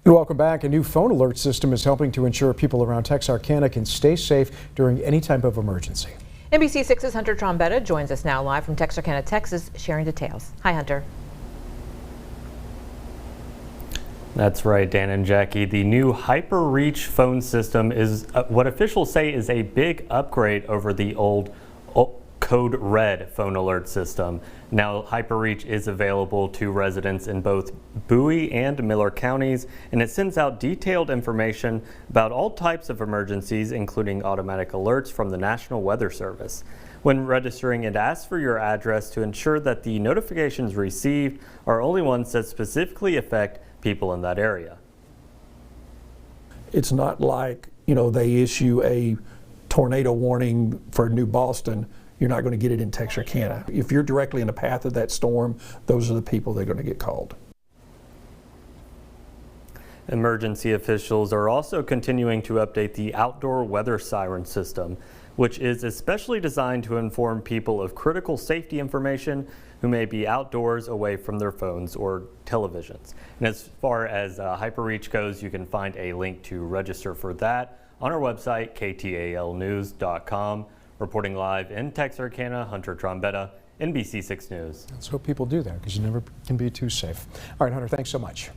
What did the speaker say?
Welcome back. A new phone alert system is helping to ensure people around Texarkana can stay safe during any type of emergency. NBC6's Hunter Trombetta joins us now live from Texarkana, Texas, sharing details. Hi, Hunter. That's right, Dan and Jackie. The new HyperReach phone system is what officials say is a big upgrade over the old Code Red phone alert system. Now, HyperReach is available to residents in both Bowie and Miller counties, and it sends out detailed information about all types of emergencies, including automatic alerts from the National Weather Service. When registering, it asks for your address to ensure that the notifications received are only ones that specifically affect people in that area. It's not like, they issue a tornado warning for New Boston. You're not going to get it in Texarkana. If you're directly in the path of that storm, those are the people that are going to get called. Emergency officials are also continuing to update the outdoor weather siren system, which is especially designed to inform people of critical safety information who may be outdoors away from their phones or televisions. And as far as HyperReach goes, you can find a link to register for that on our website, ktalnews.com. Reporting live in Texarkana, Hunter Trombetta, NBC6 News. Let's hope people do that, because you never can be too safe. All right, Hunter, thanks so much.